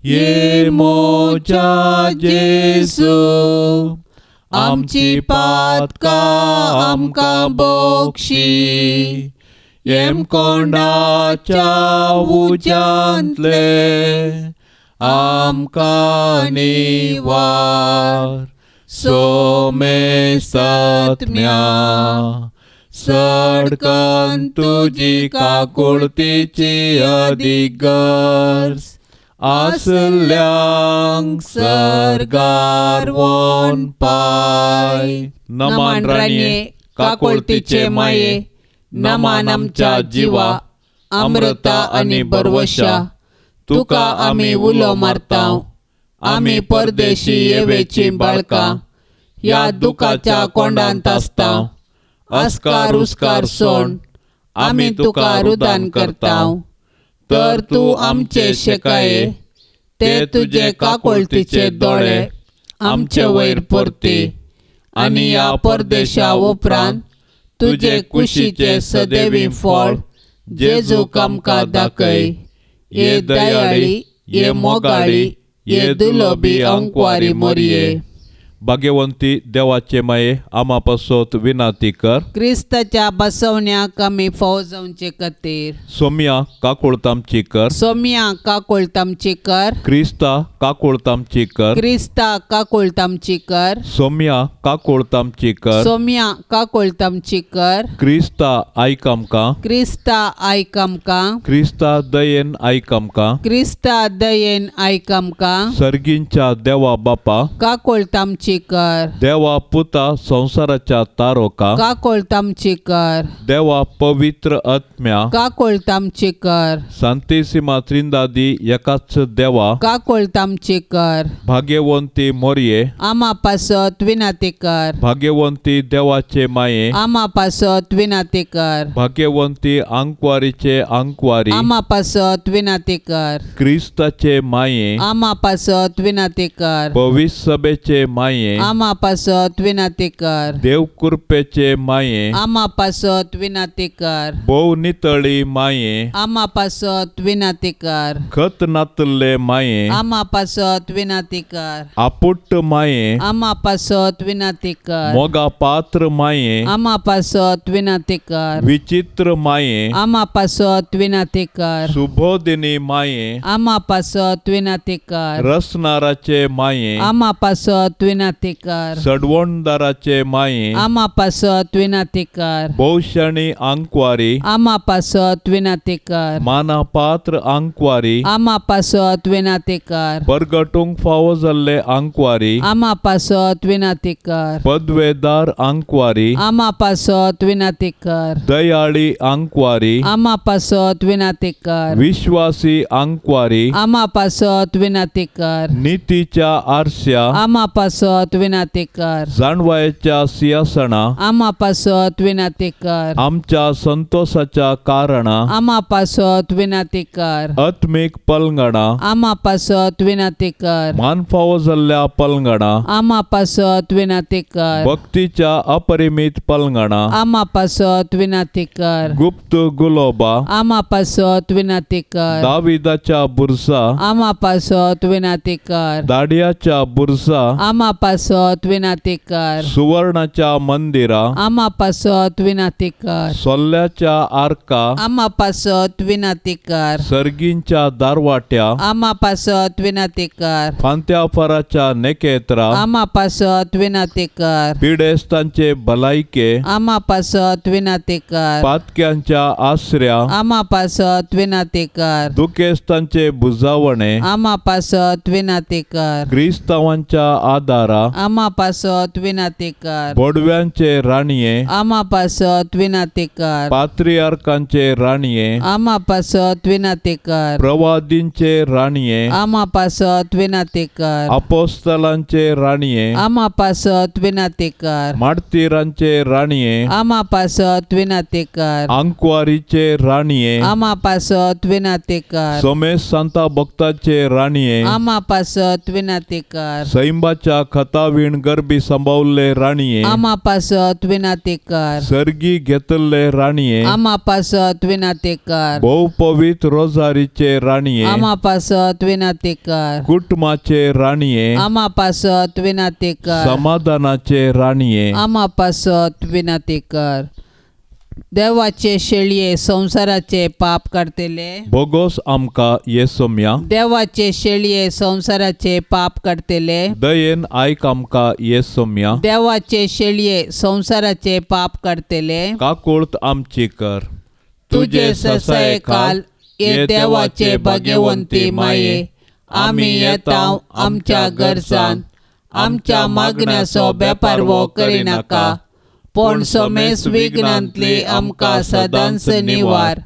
ये मोच्या जेजू, आमची पातकां आमकां बोक्षी, येम कोंडाच्या उज्यांतले आमकां निवार. सोमे सत्म्या सडकन तुजी काकुळतीची अधिगर्स, आसल्यांक सर्गार वोन पाय. नमान राणये, काकुळतीचे माये, नमान आमच्या जिवा, अमृता आनी बरवशा, तुका आमी उलो मारतांव. आमी परदेशी येवेची बाळकां, ह्या दुखाच्या कोंडांत आसतांव. अस्कार उस्कार सोड, आमी तुका रुदान करतांव. तर तूं आमचे शेकाये, ते तुजे काकुळतीचे दोळे आमचे वयर परती. आनी ह्या परदेशा उपरांत तुजे कुशीचे सदैवी फळ जेजूक आमकां दाखय. ये दयाळी, ये मोगाळी, ये दुलोबी अंकवारी मोरये. भाग्यवंती देवाचे माये आमा पासोत विनाती कर. क्रिस्ताच्या बसवण्याक आमी फावो जावचे खातीर सोम्या काकुळतामची कर. सोम्या काकुळतामची कर. क्रिस्ता काकुळतामची कर. क्रिस्ता काकुळतामची कर. सोम्या काकुळतामची कर. सोम्या काकुळतामची कर. क्रिस्ता आयक आमकां. क्रिस्ता आयक आमकां. क्रिस्ता दयेन आयक आमकां. क्रिस्ता दयेन आयक आमकां. सर्गींच्या देवा बापा. काकुळतामची कर. देवा पुता संसाराच्या तारोका. काकुळतामची कर. देवा पवित्र आत्म्या. काकुळतामची कर. सांतिसिमा त्रिंदादी एकाच देवा. काकुळतामची कर. भाग्यवंती मोरये. आमा पासत विनाती कर. भाग्यवंती देवाचे माये. आमा पासत विनाती कर. भाग्यवंती आंकवारीचे आंकवारी. आमा पासत विनाती कर. क्रिस्ताचे माये. आमा पासत विनाती कर. पवित्र सभेचे माये. आमा पासत विनाती कर. देवकृपेचे माये. आमा पासत विनाती कर. भोव नितळी माये. आमा पासत विनाती कर. खत नातले माये. आमा पासत विनाती कर. आपुट्ट माये. आमा पासत विनाती कर. मोगा पात्र माये. आमा पासत विनाती कर. विचित्र माये. आमा पासत विनाती कर. सुबोधिनी माये. आमा पासत विनाती कर. रसनाराचे माये. आमा पासत विनाती कर. सडवणदाराचे माये. आमा पासत विनाती कर. भौषणी आंकवारी. आमा पासत विनाती कर. माना पात्र आंकवारी. आमा पासत विनाती कर. परगटूंक फावो जाल्ले आंकवारी. आमा पासत विनाती कर. पदवेदार आंकवारी. आमा पासत विनाती कर. दयाळी आंकवारी. आमा पासत विनाती कर. विश्वासी आंकवारी. आमा पासत विनाती कर. नीतीच्या आरश्या. आमा पासत विनाती कर. जाणवायेच्या सिंहासना. आमा पासत विनाती कर. आमच्या संतोषाच्या कारणा. आमा पासत विनाती कर. आत्मिक पलंगडा. आमा पासत विनाती कर. मान फावो जाल्ल्या पलंगडा. आमा पासत विनाती कर. भक्तीच्या अपरिमित पलंगडा. आमा पासत विनाती कर. गुप्त गुलोबा. आमा पासत विनाती कर. दाविदाच्या बुरसा. आमा पासत विनाती कर. दाडियाच्या बुरसा. आमा पासत विनाती कर. सुवर्णाच्या मंदिरा. आमा पासत विनाती कर. सोल्ल्याच्या आर्का. आमा पासत विनाती कर. सर्गींच्या दारवाट्या. आमा पासत विनाती कर. फांत्या फराच्या नेकेत्रा. आमा पासत विनाती कर. पिडेस्तांचे भलायके. आमा पासत विनाती कर. पातक्यांच्या आश्र्या. आमा पासत विनाती कर. दुखेस्तांचे बुजावणे. आमा पासत विनाती कर. क्रिस्तावांच्या आदारा. आमा पासत विनाती कर. बोडव्यांचे राणये. आमा पासत विनाती कर. पात्रियार्कांचे राणये. आमा पासत विनाती कर. प्रवादींचे राणये. आमा पासत विनाती कर. अपोस्तलांचे राणये. आमा पासत विनाती कर. मार्तिरांचे राणये. आमा पासत विनाती कर. आंकवारीचे राणये. आमा पासत विनाती कर. सोमेश सांता भक्ताचे राणये. आमा पासत विनाती कर. सैंबाच्या खतावीण गरबी संभावले राणये. आमा पासत विनाती कर. सर्गी घेतले राणये. आमा पासत विनाती कर. भोव पवित्र रोजारीचे राणये. आमा पासत विनाती कर. कुटुंबाचे राणये. आमा पासत विनाती कर. समाधानाचे राणये. आमा पासत विनाती कर. देवाचे शेळये संसाराचे पाप करतले. बोगोस आमका येसोम्या. देवाचे शेळये संसाराचे पाप करतले. दयेन आयक आमका येसोम्या. देवाचे शेळये संसाराचे पाप करतले. काकुळत आमची कर. तुझे ससाये काल ये देवाचे भाग्यवंती माये. आमी येताव आमच्या गरजान. आमच्या मागण्याचो बेपार वो करिनाका. पण सोमेस विघ्नांतली आमकां सदांच निवार.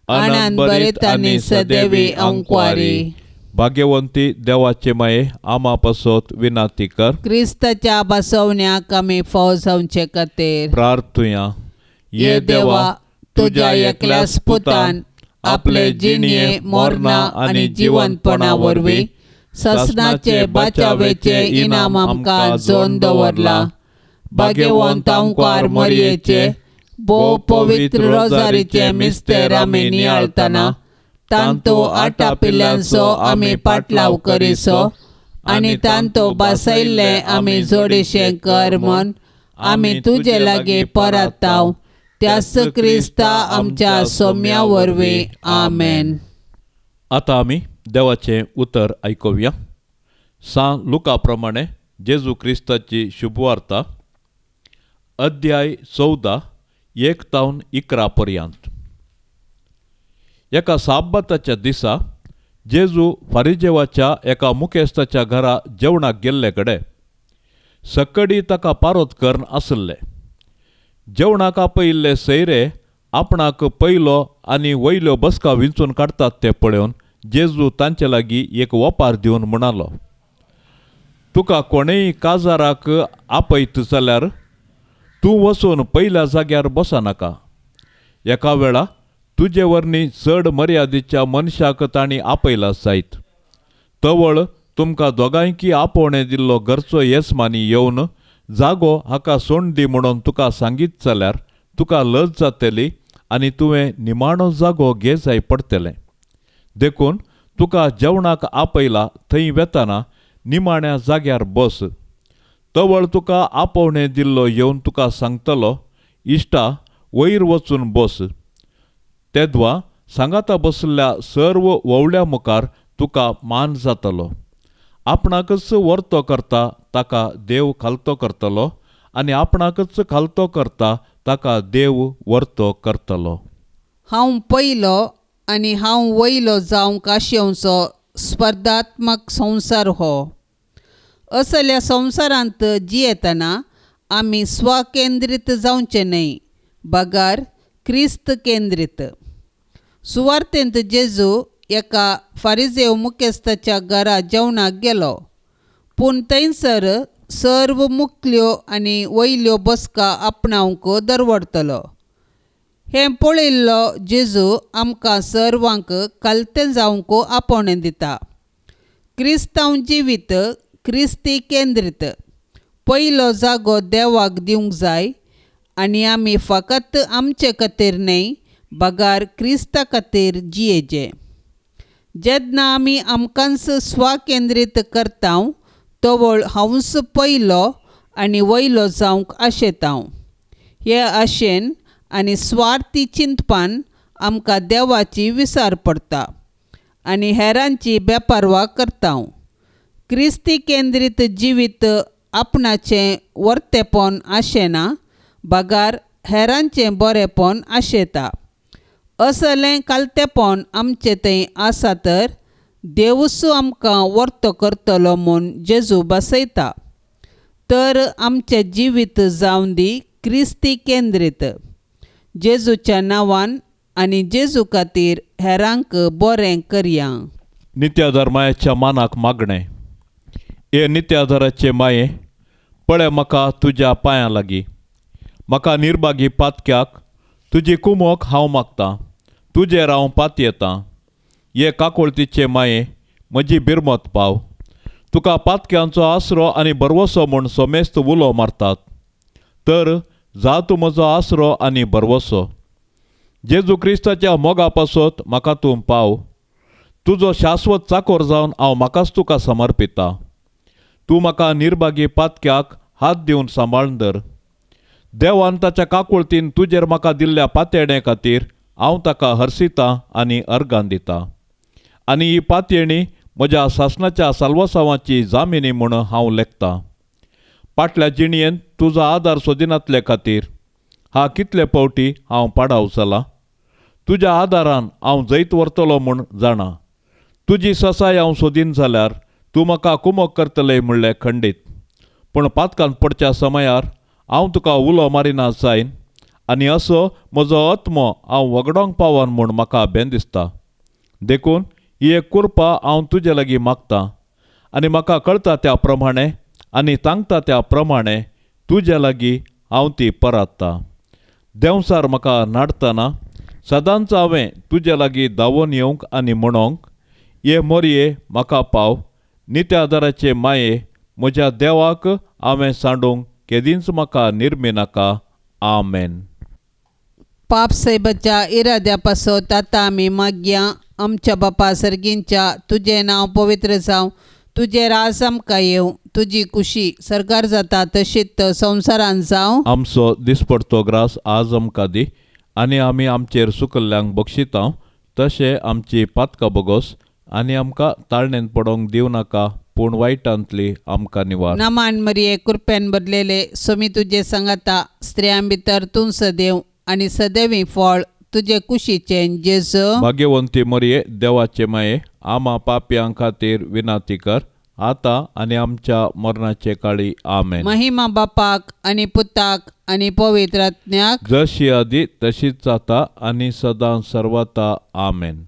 आनंद बरीत आनी सदैवी अंकवारी. भाग्यवंती देवाचे माये आमा पासोत विनाती कर. क्रिस्ताच्या बसवण्याक आमी फावो जावचे खातीर प्रार्थुया. ये देवा तुझ्या एकल्याच पुतान आपले जिणये मोरणा आनी जिवंतपणा वरवीं ससनाचे बाचावेचे इनाम आमकां जोन दवरला. भाग्यवंत अंकवार मोरयेचे भोव पवित्र रोजारीचे मिस्तेर आमी नियाळतना तांतू 8 पिल्ल्यांचो आमी पाटलाव करिसो आनी तांतो बसयल्ले आमी जोडेशे कर म्हूण आमी तुजे लागीं परताव त्यास क्रिस्ता आमच्या सोम्या वरवीं आमेन. आतां आमी देवाचें उतर आयकुया. सांत लुका प्रमाणे जेजू क्रिस्ताची शुभवार्ता अध्याय 14 1-11 पर्यंत. एका साब्बाताच्या दिसा जेजू फारिजेवाच्या एका मुखेस्ताच्या घरा जेवणाक गेल्ले कडे सकडी ताका पारोत करून आसले. जेवणाक आपयिल्ले सैरे आपणाक पयलो आनी वयल्यो बसका विंचून काडटात ते पळोवन जेजू तांचे लागीं एक वोपार दिवन म्हणालो, तुका कोणेय काजाराक आपयत जाल्यार तूं वचून पयल्या जाग्यार बसनाका. एका वेळा तुजे वरणी चड मर्यादेच्या मनशाक तांणी आपयला जायत. तवळ तुमकां दोगांयकी आपोवणें दिल्लो घरचो येजमानी येवन जागो हाका सोडून दी म्हणून तुका सांगीत जाल्यार तुका लज जातली आनी तुवें निमाणो जागो घे जाय पडटलें. देखून तुका जेवणाक आपयला थंय वेतना निमाण्या जाग्यार बस. तवळ तुका आपोवणें दिल्लो येवन तुका सांगतलो, इश्टा वयर वचून बस. तेदवा सांगाता बसल्या सर्व वोवळ्या मुखार तुका मान जातलो. आपणाकच वर्तो करता ताका देव खालतो करतलो आनी आपणाकच खालतो करता ताका देव वर्तो करतलो. हांव पयलो आनी हांव वयलो जावंक आशेवचो स्पर्धात्मक संवसार हो. असल्या संवसारांत जियेतना आमी स्वकेंद्रीत जावचे न्हय, बगार क्रिस्त केंद्रीत. सुवार्थेंत जेजू एका फारिजेव मुखेस्ताच्या घरा जेवणाक गेलो, पूण थंयसर सर्व मुखल्यो आनी वयल्यो बसका आपणावंक दरवडतलो. हें पळयल्लो जेजू आमकां सर्वांक खालतें जावंक आपोवणें दिता. क्रिस्तांव जिवीत क्रिस्ती केंद्रीत. पयलो जागो देवाक दिवंक जाय आनी आमी फकत आमचे खातीर न्हय, बगार क्रिस्ता खातीर जियेचे. जेन्ना आमी आमकांच स्वकेंद्रीत करतांव तवळ हांवच पयलो आनी वयलो जावंक आशेतांव. हे आशेन आनी स्वार्थी चिंतपान आमकां देवाची विसार पडटा आनी हेरांची बेपारवा करतांव. क्रिस्ती केंद्रीत जिवीत आपणाचें वर्तेपण आशेना, बगार हेरांचें बरेपण आशेता. असलें कालतेपण आमचें थंय आसा तर देवूच आमकां वर्तो करतलो म्हूण जेजू बसयता. तर आमचें जिवीत जावं दी क्रिस्ती केंद्रीत. जेजूच्या नांवान आनी जेजू खातीर हेरांक बरें करया. नित्याधर्माच्या मानाक मागणें. हे नित्याधराचे माये, पळय म्हाका तुज्या पांयां लागीं. म्हाका निर्भागी पातक्याक तुजी कुमोक हांव मागतां. तुजेर हांव पात येतां. हे काकोळतीचे माये, म्हजी बिरमत पाव. तुका पातक्यांचो आसरो आनी बरवसो म्हूण सोमेस्त उलो मारतात. तर जा तूं म्हजो आसरो आनी बरवसो. जेजू क्रिस्ताच्या मोगा पासत म्हाका तूं पाव. तुजो शाश्वत चाकोर जावन हांव म्हाकाच तुका समर्पितां. तूं म्हाका निर्भागी पातक्याक हात दिवन सांबाळून धर. देवान ताच्या काकुळतीन तुजेर म्हाका दिल्ल्या पातयणे खातीर हांव ताका हरसितां आनी अर्गां दितां. आनी ही पातयणी म्हज्या सासणाच्या साल्वसांवाची जामिनी म्हूण हांव लेखतां. फाटल्या जिणयेंत तुजो आदार सोदिनातले खातीर हा कितले फावटी हांव पाडाव जाला. तुज्या आदारान हांव जैत व्हरतलो म्हूण जाणा. तुजी ससाय हांव सोदीन जाल्यार तूं म्हाका कुमोक करतले म्हणलें खंडीत. पूण पातकांत पडच्या समयार हांव तुका उलो मारिना जायन आनी असो म्हजो आत्मो हांव वगडोंक पावन म्हूण म्हाका बेन दिसता. देखून ही एक कुरपा हांव तुजे लागीं मागतां आनी म्हाका कळटा त्या प्रमाणें आनी तांगता त्या प्रमाणें तुजे लागीं हांव ती परात्तां. देंवसार म्हाका नाडटना सदांच हांवें तुजे लागीं धांवून येवंक आनी म्हणोंक, ये मोरये म्हाका पाव. नित्यादाराचे माये, म्हज्या देवाक हांवें सांडूंक केदींच म्हाका निर्मिनाका. आमेन. पाप साहेबाच्या इराद्या पासत आतां आमी मागया. आमच्या बापा सर्गींच्या तुजें नांव पवित्र जावं, तुझे रास आमकां येवं, तुजी कुशी सरकार जाता तशीच संवसारांत जावं. आमचो दिसपडतो ग्रास आज आमकां दी, आनी आमी आमचेर सुकल्ल्यांक बक्षितांव. तशें आमची पातकां बोगोस, आनी आमकां ताळणेन पडोंक दिवं नाका, पूण वायटांतली आमकां निवार. नमान मरिये कृपेन भरलेले सोमी तुजे सांगाता, स्त्रियां भितर तूं सदैव, आनी सदैवी फळ तुजे कुशीचें जेजू. भाग्यवंती मरिये, देवाचे माये, आमा पापयां खातीर विनाती कर, आतां आनी आमच्या मरणाचे काळी. आमेन. महिमा बापाक आनी पुताक आनी पवित्र आत्म्याक, जशी आदी तशीच जाता आनी सदां सर्वता. आमेन.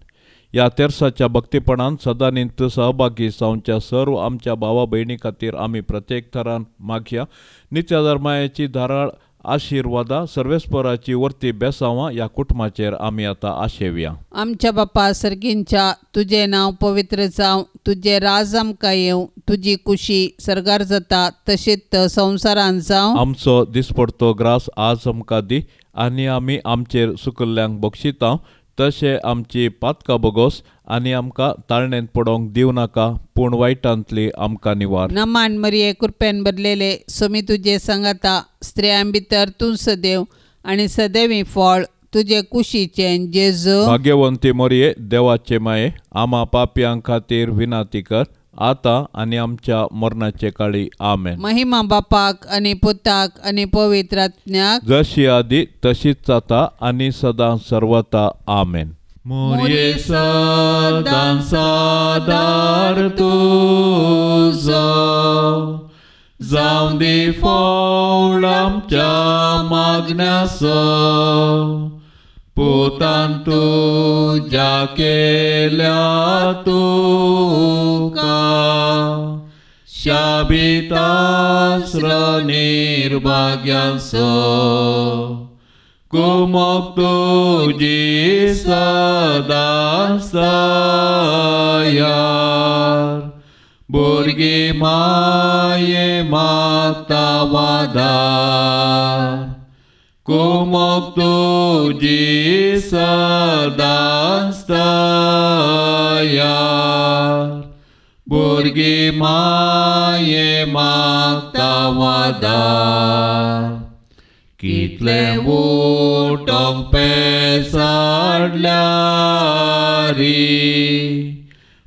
ह्या तेर्साच्या भक्तीपणान सदां निंत सहभागी जावच्या सर्व आमच्या भावा भयणी खातीर आमी प्रत्येक थरान मागया. नित्य धर्मायाची धाराळ आशिर्वादा, सर्वेस्पराची वर्ती बेसांवां ह्या कुटुंबाचेर आमी आतां आशेवया. आमच्या बापा सर्गींच्या, तुझे नांव पवित्र जावं, तुझे राज आमकां येवं, तुजी कुशी सरकार जाता तशीच संवसारांत जावं. आमचो दिसपडतो ग्रास आज आमकां दी, आनी आमी आमचेर सुकल्ल्यांक बक्षितांव. तशें आमची पातकां बोगोस, आनी आमकां ताळणेन पडोंक दिवं नाका, पूण वायटांतली आमकां निवार. नमान मरिये कृपेन भरलेले सोमी तुजे सांगाता, स्त्रियां भितर तूं सदैव, आनी सदैवी फळ तुजे कुशीचें जेजू. भाग्यवंती मरिये, देवाचे माये, आमा पापयां खातीर विनाती कर, आतां आनी आमच्या मरणाचे काळी. आमेन. महिमा बापाक आनी पुताक आनी पवित्र आत्म्याक, जशी आदी तशीच जाता आनी सदां सर्वता. आमेन. मोरये सदां सादार तुजो, जावं दी फळ आमच्या मागण्याचो, पोतान तुज्या केल्या तुका, शाबितास्र निर्भाग्यांचो, कुमोक तुजी सदां तयार, भुरगीं माये मागता वादार, कुमोक तुजी सदां तयार, भुरगीं माये मागता वादार. कितले उठोंक पेसाडल्यारी,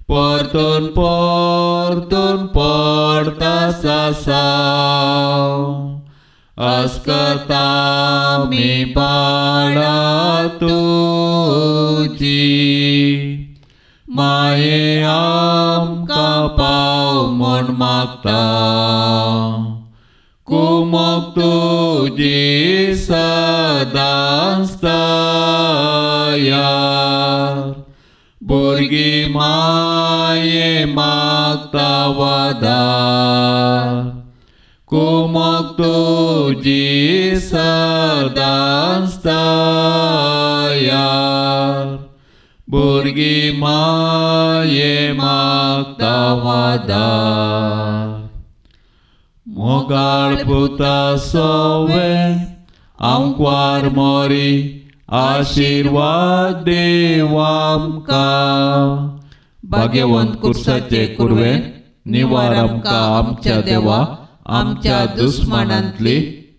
परतून परतून पडता सासाव, अस्कता मी पाडा तुजी, माये आमकां पाव म्हूण मागता, कुमोक तुजी सदां तयार, भुरगीं माये मागता वादार, कुमोक तुजी सदां तयार, भुरगीं माये मागता वादार. मोगाळ पुता सोवे आमकां मोरी, आशिर्वाद देव आमकां. भाग्यवंत कुर्साचे कुरवे, निवार आमकां आमच्या देवा, आमच्या दुस्मनांतली,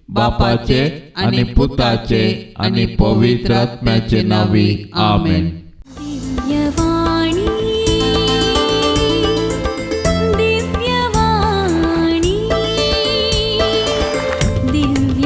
बापाचे आनी पुताचे आनी पवित्र आत्म्याचे नावी. आमेन. दिव्यवाणी दिव्यवाणी दिव्य